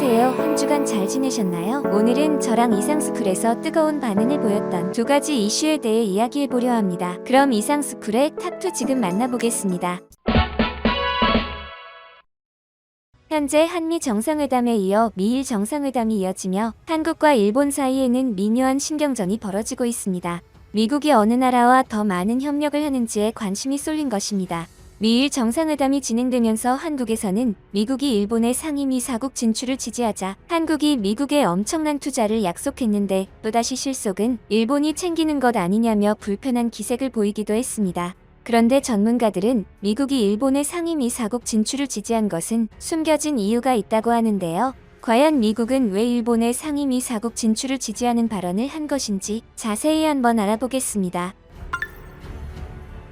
안녕하세요. 한 주간 잘 지내셨나요? 오늘은 저랑 이상스쿨에서 뜨거운 반응을 보였던 두 가지 이슈에 대해 이야기해보려 합니다. 그럼 이상스쿨의 탑2 지금 만나보겠습니다. 현재 한미 정상회담에 이어 미일 정상회담이 이어지며 한국과 일본 사이에는 미묘한 신경전이 벌어지고 있습니다. 미국이 어느 나라와 더 많은 협력을 하는지에 관심이 쏠린 것입니다. 미일 정상회담이 진행되면서 한국에서는 미국이 일본의 상임위 사국 진출을 지지하자 한국이 미국에 엄청난 투자를 약속했는데 또다시 실속은 일본이 챙기는 것 아니냐며 불편한 기색을 보이기도 했습니다. 그런데 전문가들은 미국이 일본의 상임위 사국 진출을 지지한 것은 숨겨진 이유가 있다고 하는데요. 과연 미국은 왜 일본의 상임위 사국 진출을 지지하는 발언을 한 것인지 자세히 한번 알아보겠습니다.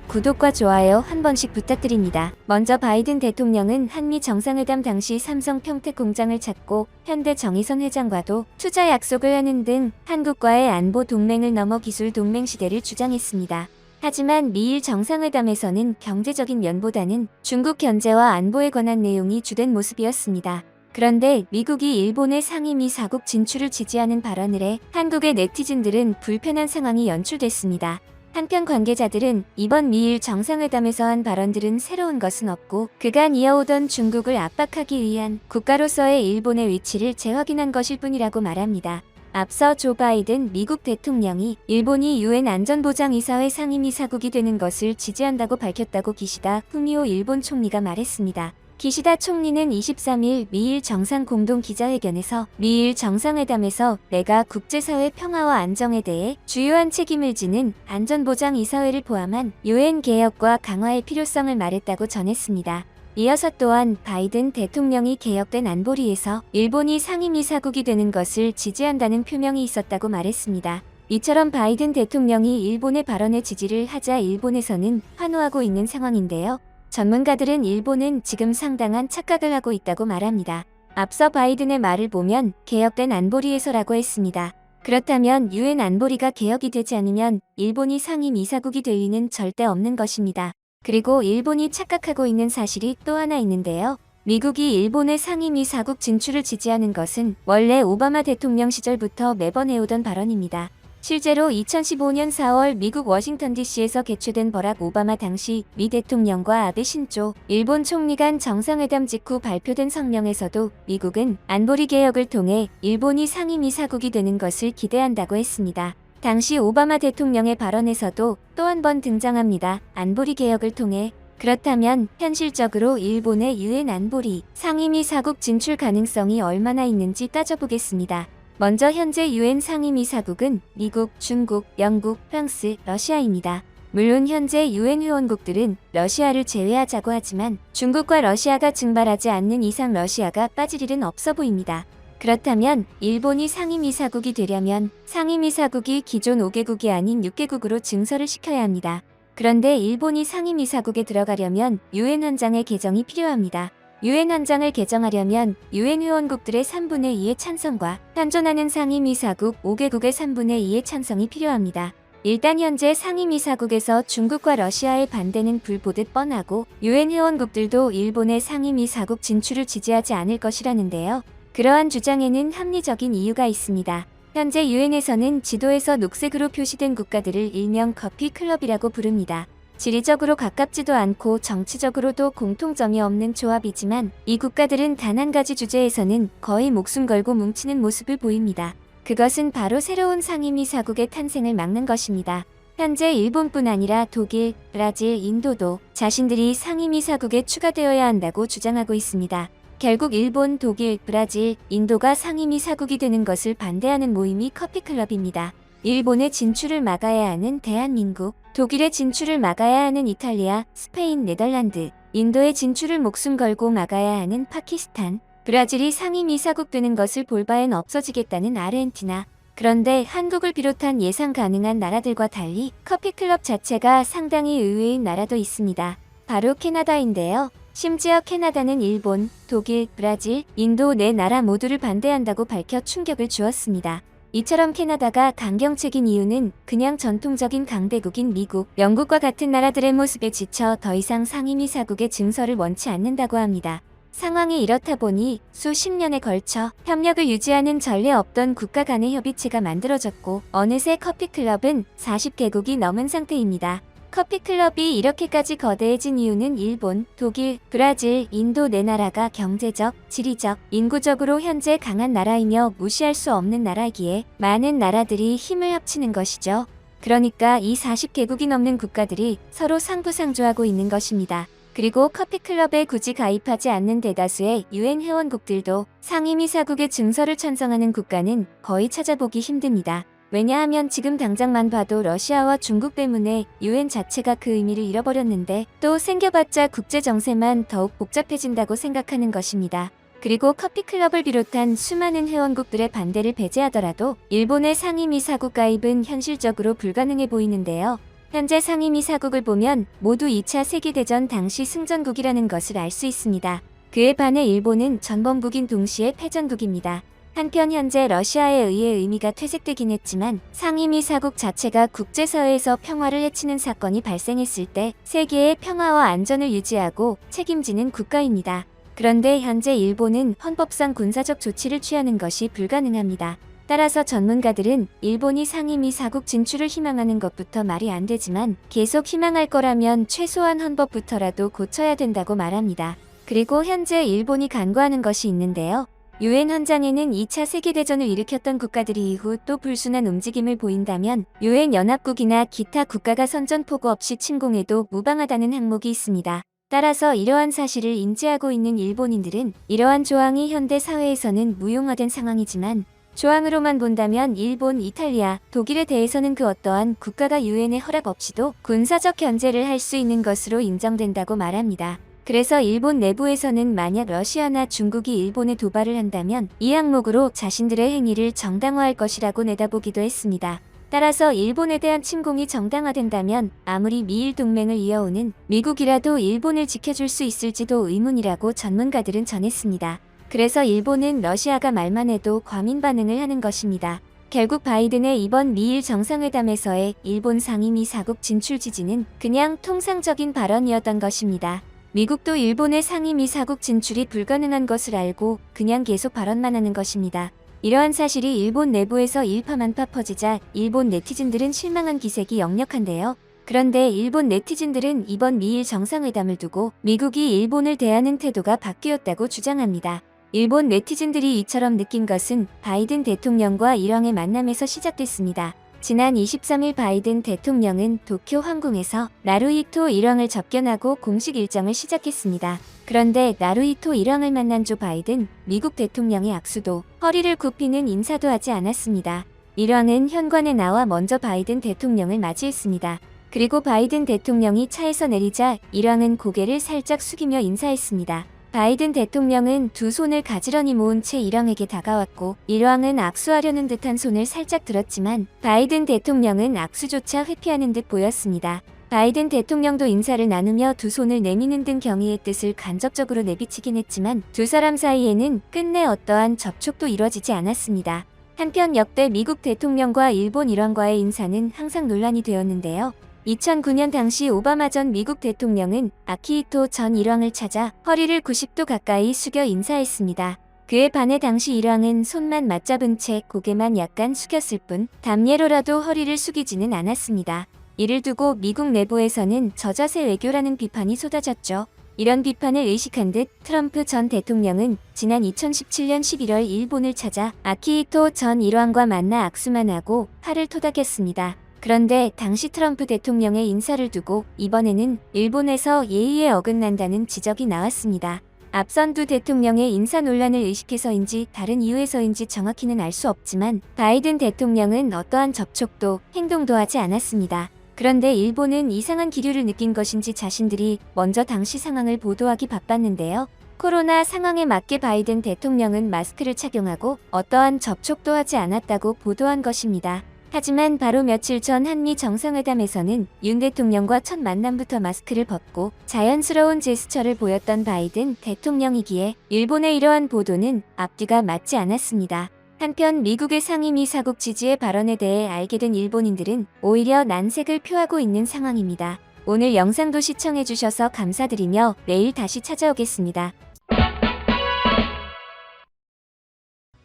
구독과 좋아요 한 번씩 부탁드립니다. 먼저 바이든 대통령은 한미 정상회담 당시 삼성 평택 공장을 찾고 현대 정의선 회장과도 투자 약속을 하는 등 한국과의 안보 동맹을 넘어 기술 동맹 시대를 주장했습니다. 하지만 미일 정상회담에서는 경제적인 면보다는 중국 견제와 안보에 관한 내용이 주된 모습이었습니다. 그런데 미국이 일본의 상임위 사국 진출을 지지하는 발언을 해 한국의 네티즌들은 불편한 상황이 연출됐습니다. 한편 관계자들은 이번 미일 정상회담에서 한 발언들은 새로운 것은 없고 그간 이어오던 중국을 압박하기 위한 국가로서의 일본의 위치를 재확인한 것일 뿐이라고 말합니다. 앞서 조 바이든 미국 대통령이 일본이 유엔 안전보장이사회 상임위 사국이 되는 것을 지지한다고 밝혔다고 기시다 후미오 일본 총리가 말했습니다. 기시다 총리는 23일 미일 정상 공동 기자회견에서 미일 정상회담에서 내가 국제사회 평화와 안정에 대해 주요한 책임을 지는 안전보장이사회를 포함한 유엔 개혁과 강화의 필요성을 말했다고 전했습니다. 이어서 또한 바이든 대통령이 개혁된 안보리에서 일본이 상임위 사국이 되는 것을 지지한다는 표명이 있었다고 말했습니다. 이처럼 바이든 대통령이 일본의 발언에 지지를 하자 일본에서는 환호하고 있는 상황인데요. 전문가들은 일본은 지금 상당한 착각을 하고 있다고 말합니다. 앞서 바이든의 말을 보면 개혁된 안보리에서라고 했습니다. 그렇다면 유엔 안보리가 개혁이 되지 않으면 일본이 상임위 사국이 될 리는 절대 없는 것입니다. 그리고 일본이 착각하고 있는 사실이 또 하나 있는데요. 미국이 일본의 상임위 사국 진출을 지지하는 것은 원래 오바마 대통령 시절부터 매번 해오던 발언입니다. 실제로 2015년 4월 미국 워싱턴 DC에서 개최된 버락 오바마 당시 미 대통령과 아베 신조 일본 총리 간 정상회담 직후 발표된 성명에서도 미국은 안보리 개혁을 통해 일본이 상임위 사국이 되는 것을 기대한다고 했습니다. 당시 오바마 대통령의 발언에서도 또 한 번 등장합니다. 안보리 개혁을 통해. 그렇다면 현실적으로 일본의 유엔 안보리 상임위 사국 진출 가능성이 얼마나 있는지 따져보겠습니다. 먼저 현재 유엔 상임위 사국은 미국, 중국, 영국, 프랑스, 러시아입니다. 물론 현재 유엔 회원국들은 러시아를 제외하자고 하지만 중국과 러시아가 증발하지 않는 이상 러시아가 빠질 일은 없어 보입니다. 그렇다면 일본이 상임위 사국이 되려면 상임위 사국이 기존 5개국이 아닌 6개국으로 증설을 시켜야 합니다. 그런데 일본이 상임위 사국에 들어가려면 유엔 헌장의 개정이 필요합니다. 유엔 헌장을 개정하려면 유엔 회원국들의 3분의 2의 찬성과 현존하는 상임위 사국 5개국의 3분의 2의 찬성이 필요합니다. 일단 현재 상임위 사국에서 중국과 러시아의 반대는 불보듯 뻔하고 유엔 회원국들도 일본의 상임위 사국 진출을 지지하지 않을 것이라는데요. 그러한 주장에는 합리적인 이유가 있습니다. 현재 유엔에서는 지도에서 녹색으로 표시된 국가들을 일명 커피 클럽이라고 부릅니다. 지리적으로 가깝지도 않고 정치적으로도 공통점이 없는 조합이지만 이 국가들은 단 한 가지 주제에서는 거의 목숨 걸고 뭉치는 모습을 보입니다. 그것은 바로 새로운 상임위 사국의 탄생을 막는 것입니다. 현재 일본뿐 아니라 독일, 브라질, 인도도 자신들이 상임위 사국에 추가되어야 한다고 주장하고 있습니다. 결국 일본, 독일, 브라질, 인도가 상임위 사국이 되는 것을 반대하는 모임이 커피클럽입니다. 일본의 진출을 막아야 하는 대한민국, 독일의 진출을 막아야 하는 이탈리아, 스페인, 네덜란드, 인도의 진출을 목숨 걸고 막아야 하는 파키스탄, 브라질이 상임위 사국되는 것을 볼 바엔 없어지겠다는 아르헨티나. 그런데 한국을 비롯한 예상 가능한 나라들과 달리 커피클럽 자체가 상당히 의외인 나라도 있습니다. 바로 캐나다인데요. 심지어 캐나다는 일본, 독일, 브라질, 인도 네 나라 모두를 반대한다고 밝혀 충격을 주었습니다. 이처럼 캐나다가 강경책인 이유는 그냥 전통적인 강대국인 미국, 영국과 같은 나라들의 모습에 지쳐 더 이상 상임위 사국의 증설을 원치 않는다고 합니다. 상황이 이렇다 보니 수십 년에 걸쳐 협력을 유지하는 전례 없던 국가 간의 협의체가 만들어졌고 어느새 커피클럽은 40개국이 넘은 상태입니다. 커피클럽이 이렇게까지 거대해진 이유는 일본, 독일, 브라질, 인도 네 나라가 경제적, 지리적, 인구적으로 현재 강한 나라이며 무시할 수 없는 나라이기에 많은 나라들이 힘을 합치는 것이죠. 그러니까 이 40개국이 넘는 국가들이 서로 상부상조하고 있는 것입니다. 그리고 커피클럽에 굳이 가입하지 않는 대다수의 유엔 회원국들도 상임이사국의 증서를 찬성하는 국가는 거의 찾아보기 힘듭니다. 왜냐하면 지금 당장만 봐도 러시아와 중국 때문에 유엔 자체가 그 의미를 잃어버렸는데 또 생겨봤자 국제정세만 더욱 복잡해진다고 생각하는 것입니다. 그리고 커피클럽을 비롯한 수많은 회원국들의 반대를 배제하더라도 일본의 상임이사국 가입은 현실적으로 불가능해 보이는데요. 현재 상임이사국을 보면 모두 2차 세계대전 당시 승전국이라는 것을 알 수 있습니다. 그에 반해 일본은 전범국인 동시에 패전국입니다. 한편 현재 러시아에 의해 의미가 퇴색되긴 했지만 상임이사국 자체가 국제사회에서 평화를 해치는 사건이 발생했을 때 세계의 평화와 안전을 유지하고 책임지는 국가입니다. 그런데 현재 일본은 헌법상 군사적 조치를 취하는 것이 불가능합니다. 따라서 전문가들은 일본이 상임이사국 진출을 희망하는 것부터 말이 안 되지만 계속 희망할 거라면 최소한 헌법부터라도 고쳐야 된다고 말합니다. 그리고 현재 일본이 간과하는 것이 있는데요. 유엔 헌장에는 2차 세계대전을 일으켰던 국가들이 이후 또 불순한 움직임을 보인다면 유엔 연합국이나 기타 국가가 선전포고 없이 침공해도 무방하다는 항목이 있습니다. 따라서 이러한 사실을 인지하고 있는 일본인들은 이러한 조항이 현대 사회에서는 무용화된 상황이지만 조항으로만 본다면 일본, 이탈리아, 독일에 대해서는 그 어떠한 국가가 유엔의 허락 없이도 군사적 견제를 할 수 있는 것으로 인정된다고 말합니다. 그래서 일본 내부에서는 만약 러시아나 중국이 일본에 도발을 한다면 이 항목으로 자신들의 행위를 정당화할 것이라고 내다보기도 했습니다. 따라서 일본에 대한 침공이 정당화된다면 아무리 미일 동맹을 이어오는 미국이라도 일본을 지켜줄 수 있을지도 의문이라고 전문가들은 전했습니다. 그래서 일본은 러시아가 말만 해도 과민 반응을 하는 것입니다. 결국 바이든의 이번 미일 정상회담에서의 일본 상임이사국 진출 지지는 그냥 통상적인 발언이었던 것입니다. 미국도 일본의 상임이사국 진출이 불가능한 것을 알고 그냥 계속 발언만 하는 것입니다. 이러한 사실이 일본 내부에서 일파만파 퍼지자 일본 네티즌들은 실망한 기색이 역력한데요. 그런데 일본 네티즌들은 이번 미일 정상회담을 두고 미국이 일본을 대하는 태도가 바뀌었다고 주장합니다. 일본 네티즌들이 이처럼 느낀 것은 바이든 대통령과 일왕의 만남에서 시작됐습니다. 지난 23일 바이든 대통령은 도쿄 황궁에서 나루히토 일왕을 접견하고 공식 일정을 시작했습니다. 그런데 나루히토 일왕을 만난 조 바이든 미국 대통령의 악수도 허리를 굽히는 인사도 하지 않았습니다. 일왕은 현관에 나와 먼저 바이든 대통령을 맞이했습니다. 그리고 바이든 대통령이 차에서 내리자 일왕은 고개를 살짝 숙이며 인사했습니다. 바이든 대통령은 두 손을 가지런히 모은 채 일왕에게 다가왔고 일왕은 악수하려는 듯한 손을 살짝 들었지만 바이든 대통령은 악수조차 회피하는 듯 보였습니다. 바이든 대통령도 인사를 나누며 두 손을 내미는 등 경의의 뜻을 간접적으로 내비치긴 했지만 두 사람 사이에는 끝내 어떠한 접촉도 이뤄지지 않았습니다. 한편 역대 미국 대통령과 일본 일왕과의 인사는 항상 논란이 되었는데요. 2009년 당시 오바마 전 미국 대통령은 아키히토 전 일왕을 찾아 허리를 90도 가까이 숙여 인사했습니다. 그에 반해 당시 일왕은 손만 맞잡은 채 고개만 약간 숙였을 뿐 담예로라도 허리를 숙이지는 않았습니다. 이를 두고 미국 내부에서는 저자세 외교라는 비판이 쏟아졌죠. 이런 비판을 의식한 듯 트럼프 전 대통령은 지난 2017년 11월 일본을 찾아 아키히토 전 일왕과 만나 악수만 하고 팔을 토닥였습니다. 그런데 당시 트럼프 대통령의 인사를 두고 이번에는 일본에서 예의에 어긋난다는 지적이 나왔습니다. 앞선 두 대통령의 인사 논란을 의식해서인지 다른 이유에서인지 정확히는 알 수 없지만 바이든 대통령은 어떠한 접촉도 행동도 하지 않았습니다. 그런데 일본은 이상한 기류를 느낀 것인지 자신들이 먼저 당시 상황을 보도하기 바빴는데요. 코로나 상황에 맞게 바이든 대통령은 마스크를 착용하고 어떠한 접촉도 하지 않았다고 보도한 것입니다. 하지만 바로 며칠 전 한미 정상회담에서는 윤 대통령과 첫 만남부터 마스크를 벗고 자연스러운 제스처를 보였던 바이든 대통령이기에 일본의 이러한 보도는 앞뒤가 맞지 않았습니다. 한편 미국의 상임이사국 지지의 발언에 대해 알게 된 일본인들은 오히려 난색을 표하고 있는 상황입니다. 오늘 영상도 시청해주셔서 감사드리며 내일 다시 찾아오겠습니다.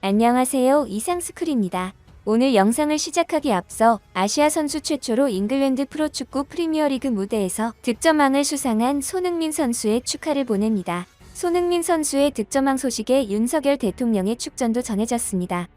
안녕하세요. 이상스쿨입니다. 오늘 영상을 시작하기 앞서 아시아 선수 최초로 잉글랜드 프로축구 프리미어리그 무대에서 득점왕을 수상한 손흥민 선수의 축하를 보냅니다. 손흥민 선수의 득점왕 소식에 윤석열 대통령의 축전도 전해졌습니다.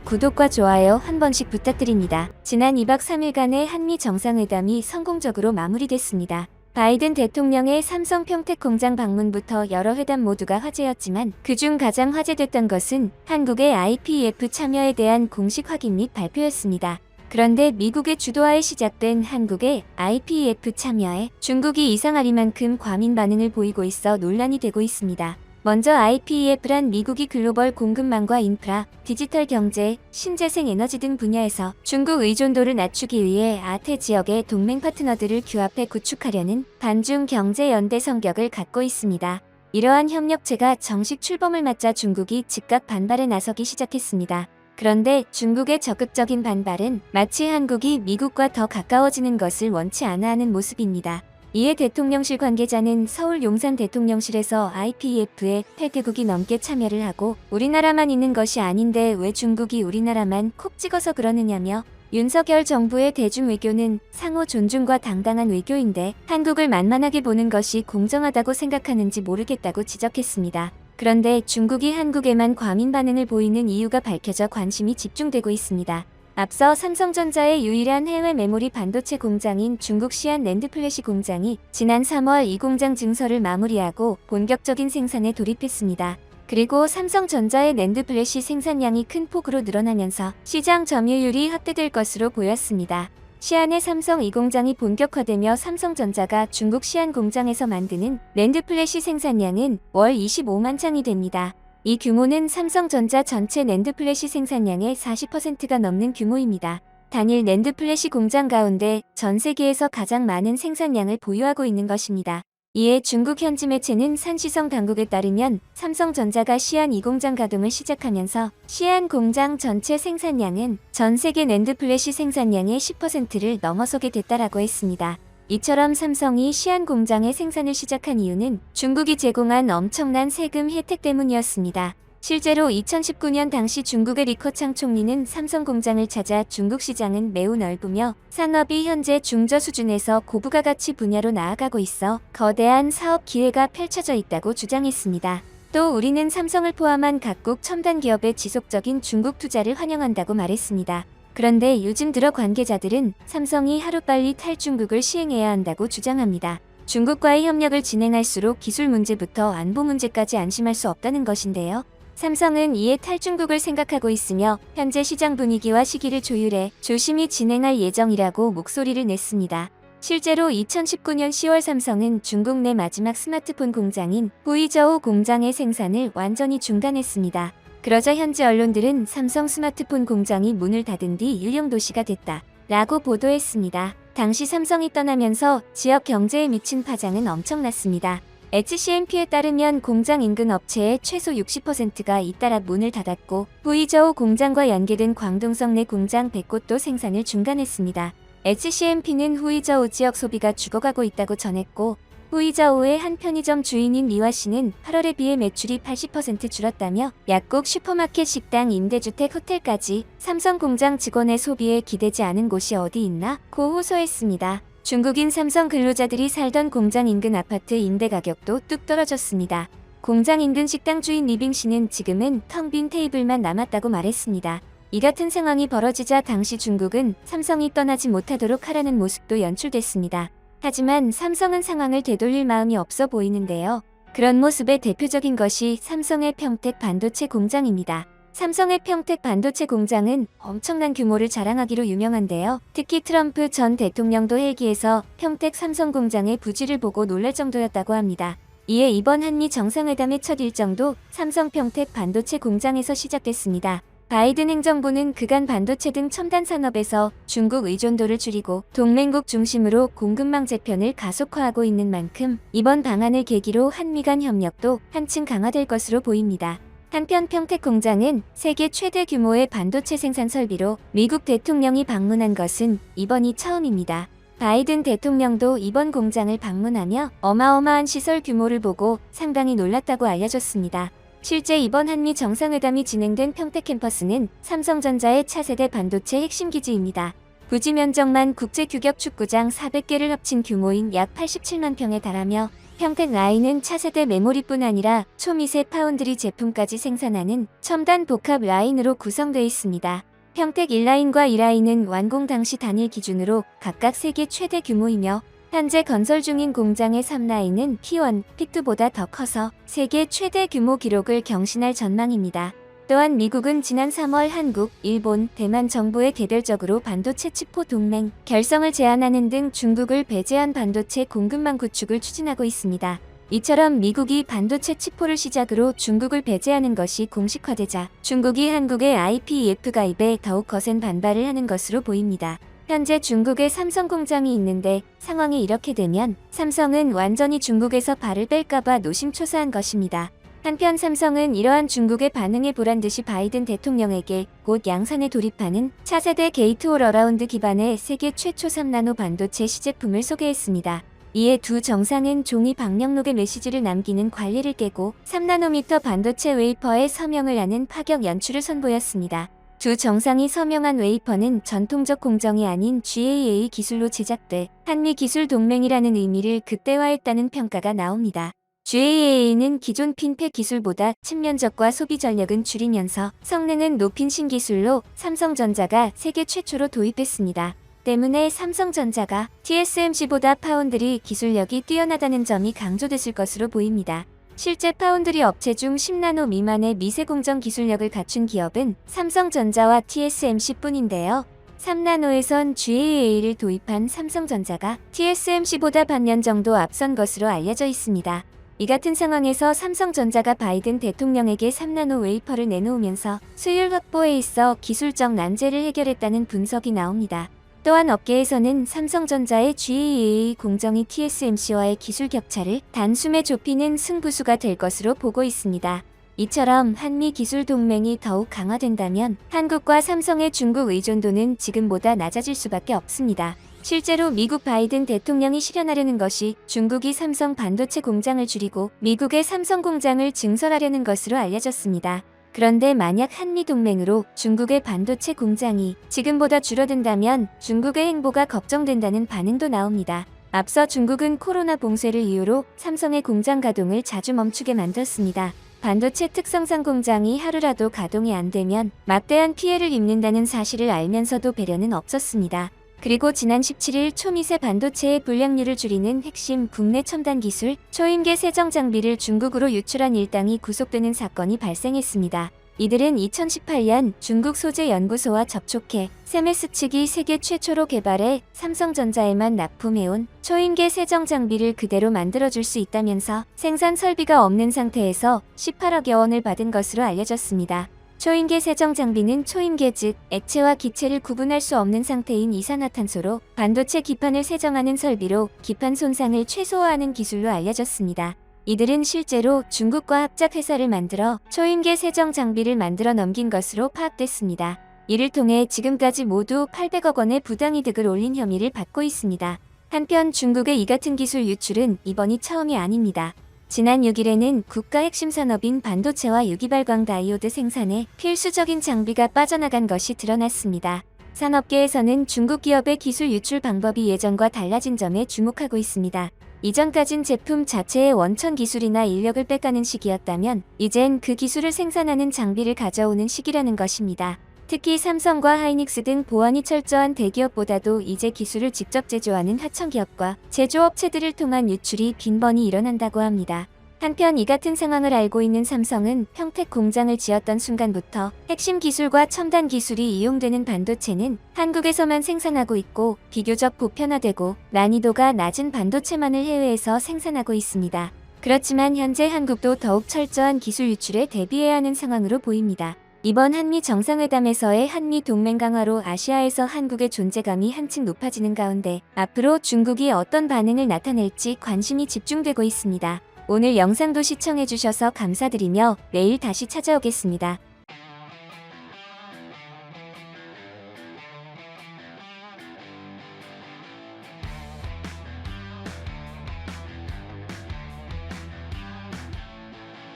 구독과 좋아요 한 번씩 부탁드립니다. 지난 2박 3일간의 한미 정상회담이 성공적으로 마무리됐습니다. 바이든 대통령의 삼성 평택 공장 방문부터 여러 회담 모두가 화제였지만 그중 가장 화제됐던 것은 한국의 IPEF 참여에 대한 공식 확인 및 발표였습니다. 그런데 미국의 주도하에 시작된 한국의 IPEF 참여에 중국이 이상하리만큼 과민 반응을 보이고 있어 논란이 되고 있습니다. 먼저 IPEF란 미국이 글로벌 공급망과 인프라, 디지털 경제, 신재생 에너지 등 분야에서 중국 의존도를 낮추기 위해 아태 지역의 동맹 파트너들을 규합해 구축하려는 반중 경제 연대 성격을 갖고 있습니다. 이러한 협력체가 정식 출범을 맞자 중국이 즉각 반발에 나서기 시작했습니다. 그런데 중국의 적극적인 반발은 마치 한국이 미국과 더 가까워지는 것을 원치 않아 하는 모습입니다. 이에 대통령실 관계자는 서울 용산 대통령실에서 IPEF에 8개국이 넘게 참여를 하고 우리나라만 있는 것이 아닌데 왜 중국이 우리나라만 콕 찍어서 그러느냐며 윤석열 정부의 대중외교는 상호 존중과 당당한 외교인데 한국을 만만하게 보는 것이 공정하다고 생각하는지 모르겠다고 지적했습니다. 그런데 중국이 한국에만 과민 반응을 보이는 이유가 밝혀져 관심이 집중되고 있습니다. 앞서 삼성전자의 유일한 해외 메모리 반도체 공장인 중국 시안 낸드플래시 공장이 지난 3월 이 공장 증설을 마무리하고 본격적인 생산에 돌입했습니다. 그리고 삼성전자의 낸드플래시 생산량이 큰 폭으로 늘어나면서 시장 점유율이 확대될 것으로 보였습니다. 시안의 삼성 이 공장이 본격화되며 삼성전자가 중국 시안 공장에서 만드는 낸드플래시 생산량은 월 25만 창이 됩니다. 이 규모는 삼성전자 전체 낸드플래시 생산량의 40%가 넘는 규모입니다. 단일 낸드플래시 공장 가운데 전 세계에서 가장 많은 생산량을 보유하고 있는 것입니다. 이에 중국 현지 매체는 산시성 당국에 따르면 삼성전자가 시안 2공장 가동을 시작하면서 시안 공장 전체 생산량은 전 세계 낸드플래시 생산량의 10%를 넘어서게 됐다라고 했습니다. 이처럼 삼성이 시안 공장의 생산을 시작한 이유는 중국이 제공한 엄청난 세금 혜택 때문이었습니다. 실제로 2019년 당시 중국의 리커창 총리는 삼성 공장을 찾아 중국 시장은 매우 넓으며 산업이 현재 중저 수준에서 고부가 가치 분야로 나아가고 있어 거대한 사업 기회가 펼쳐져 있다고 주장했습니다. 또 우리는 삼성을 포함한 각국 첨단 기업의 지속적인 중국 투자를 환영한다고 말했습니다. 그런데 요즘 들어 관계자들은 삼성이 하루빨리 탈중국을 시행해야 한다고 주장합니다. 중국과의 협력을 진행할수록 기술 문제부터 안보 문제까지 안심할 수 없다는 것인데요. 삼성은 이에 탈중국을 생각하고 있으며 현재 시장 분위기와 시기를 조율해 조심히 진행할 예정이라고 목소리를 냈습니다. 실제로 2019년 10월 삼성은 중국 내 마지막 스마트폰 공장인 후이저우 공장의 생산을 완전히 중단했습니다. 그러자 현지 언론들은 삼성 스마트폰 공장이 문을 닫은 뒤 유령 도시가 됐다 라고 보도했습니다. 당시 삼성이 떠나면서 지역 경제에 미친 파장은 엄청났습니다. HCMP에 따르면 공장 인근 업체의 최소 60%가 잇따라 문을 닫았고 후이저우 공장과 연계된 광동성 내 공장 100곳도 생산을 중단했습니다. HCMP는 후이저우 지역 소비가 죽어가고 있다고 전했고 후이저우의 한 편의점 주인인 리와 씨는 8월에 비해 매출이 80% 줄었다며 약국, 슈퍼마켓, 식당, 임대주택, 호텔까지 삼성 공장 직원의 소비에 기대지 않은 곳이 어디 있나? 고 호소했습니다. 중국인 삼성 근로자들이 살던 공장 인근 아파트 임대 가격도 뚝 떨어졌습니다. 공장 인근 식당 주인 리빙 씨는 지금은 텅 빈 테이블만 남았다고 말했습니다. 이 같은 상황이 벌어지자 당시 중국은 삼성이 떠나지 못하도록 하라는 모습도 연출됐습니다. 하지만 삼성은 상황을 되돌릴 마음이 없어 보이는데요. 그런 모습의 대표적인 것이 삼성의 평택 반도체 공장입니다. 삼성의 평택 반도체 공장은 엄청난 규모를 자랑하기로 유명한데요. 특히 트럼프 전 대통령도 헬기에서 평택 삼성 공장의 부지를 보고 놀랄 정도였다고 합니다. 이에 이번 한미 정상회담의 첫 일정도 삼성 평택 반도체 공장에서 시작됐습니다. 바이든 행정부는 그간 반도체 등 첨단 산업에서 중국 의존도를 줄이고 동맹국 중심으로 공급망 재편을 가속화하고 있는 만큼 이번 방안을 계기로 한미 간 협력도 한층 강화될 것으로 보입니다. 한편 평택 공장은 세계 최대 규모의 반도체 생산 설비로 미국 대통령이 방문한 것은 이번이 처음입니다. 바이든 대통령도 이번 공장을 방문하며 어마어마한 시설 규모를 보고 상당히 놀랐다고 알려졌습니다. 실제 이번 한미 정상회담이 진행된 평택 캠퍼스는 삼성전자의 차세대 반도체 핵심 기지입니다. 부지 면적만 국제 규격 축구장 400개를 합친 규모인 약 87만 평에 달하며 평택 라인은 차세대 메모리뿐 아니라 초미세 파운드리 제품까지 생산하는 첨단 복합 라인으로 구성되어 있습니다. 평택 1라인과 2라인은 완공 당시 단일 기준으로 각각 세계 최대 규모이며 현재 건설 중인 공장의 3라인은 P1, P2보다 더 커서 세계 최대 규모 기록을 경신할 전망입니다. 또한 미국은 지난 3월 한국, 일본, 대만 정부에 개별적으로 반도체 치포 동맹 결성을 제안하는 등 중국을 배제한 반도체 공급망 구축을 추진하고 있습니다. 이처럼 미국이 반도체 치포를 시작으로 중국을 배제하는 것이 공식화되자 중국이 한국의 IPEF 가입에 더욱 거센 반발을 하는 것으로 보입니다. 현재 중국에 삼성 공장이 있는데 상황이 이렇게 되면 삼성은 완전히 중국에서 발을 뺄까봐 노심초사한 것입니다. 한편 삼성은 이러한 중국의 반응에 보란듯이 바이든 대통령에게 곧 양산에 돌입하는 차세대 게이트올어라운드 기반의 세계 최초 3나노 반도체 시제품을 소개했습니다. 이에 두 정상은 종이 방명록의 메시지를 남기는 관리를 깨고 3나노미터 반도체 웨이퍼에 서명을 하는 파격 연출을 선보였습니다. 두 정상이 서명한 웨이퍼는 전통적 공정이 아닌 GAA 기술로 제작돼 한미 기술 동맹이라는 의미를 극대화했다는 평가가 나옵니다. GAA는 기존 핀팩 기술보다 측면적과 소비 전력은 줄이면서 성능은 높인 신기술로 삼성전자가 세계 최초로 도입했습니다. 때문에 삼성전자가 TSMC보다 파운드리 기술력이 뛰어나다는 점이 강조됐을 것으로 보입니다. 실제 파운드리 업체 중 10나노 미만의 미세 공정 기술력을 갖춘 기업은 삼성전자와 TSMC뿐인데요. 3나노에선 GAA를 도입한 삼성전자가 TSMC보다 반년 정도 앞선 것으로 알려져 있습니다. 이 같은 상황에서 삼성전자가 바이든 대통령에게 3나노 웨이퍼를 내놓으면서 수율 확보에 있어 기술적 난제를 해결했다는 분석이 나옵니다. 또한 업계에서는 삼성전자의 GAA 공정이 TSMC와의 기술 격차를 단숨에 좁히는 승부수가 될 것으로 보고 있습니다. 이처럼 한미 기술 동맹이 더욱 강화된다면 한국과 삼성의 중국 의존도는 지금보다 낮아질 수밖에 없습니다. 실제로 미국 바이든 대통령이 실현하려는 것이 중국이 삼성 반도체 공장을 줄이고 미국의 삼성 공장을 증설하려는 것으로 알려졌습니다. 그런데 만약 한미 동맹으로 중국의 반도체 공장이 지금보다 줄어든다면 중국의 행보가 걱정된다는 반응도 나옵니다. 앞서 중국은 코로나 봉쇄를 이유로 삼성의 공장 가동을 자주 멈추게 만들었습니다. 반도체 특성상 공장이 하루라도 가동이 안 되면 막대한 피해를 입는다는 사실을 알면서도 배려는 없었습니다. 그리고 지난 17일 초미세 반도체의 불량률을 줄이는 핵심 국내 첨단 기술 초임계 세정 장비를 중국으로 유출한 일당이 구속되는 사건이 발생했습니다. 이들은 2018년 중국 소재 연구소와 접촉해 세메스 측이 세계 최초로 개발해 삼성전자에만 납품해온 초임계 세정 장비를 그대로 만들어줄 수 있다면서 생산 설비가 없는 상태에서 18억여 원을 받은 것으로 알려졌습니다. 초임계 세정 장비는 초임계 즉 액체와 기체를 구분할 수 없는 상태인 이산화탄소로 반도체 기판을 세정하는 설비로 기판 손상을 최소화하는 기술로 알려졌습니다. 이들은 실제로 중국과 합작 회사를 만들어 초임계 세정 장비를 만들어 넘긴 것으로 파악됐습니다. 이를 통해 지금까지 모두 800억 원의 부당이득을 올린 혐의를 받고 있습니다. 한편 중국의 이 같은 기술 유출은 이번이 처음이 아닙니다. 지난 6일에는 국가 핵심 산업인 반도체와 유기발광 다이오드 생산에 필수적인 장비가 빠져나간 것이 드러났습니다. 산업계에서는 중국 기업의 기술 유출 방법이 예전과 달라진 점에 주목하고 있습니다. 이전까진 제품 자체의 원천 기술이나 인력을 빼가는 시기였다면 이젠 그 기술을 생산하는 장비를 가져오는 시기라는 것입니다. 특히 삼성과 하이닉스 등 보안이 철저한 대기업보다도 이제 기술을 직접 제조하는 하청기업과 제조업체들을 통한 유출이 빈번히 일어난다고 합니다. 한편 이 같은 상황을 알고 있는 삼성은 평택 공장을 지었던 순간부터 핵심 기술과 첨단 기술이 이용되는 반도체는 한국에서만 생산하고 있고 비교적 보편화되고 난이도가 낮은 반도체만을 해외에서 생산하고 있습니다. 그렇지만 현재 한국도 더욱 철저한 기술 유출에 대비해야 하는 상황으로 보입니다. 이번 한미 정상회담에서의 한미 동맹 강화로 아시아에서 한국의 존재감이 한층 높아지는 가운데 앞으로 중국이 어떤 반응을 나타낼지 관심이 집중되고 있습니다. 오늘 영상도 시청해주셔서 감사드리며 내일 다시 찾아오겠습니다.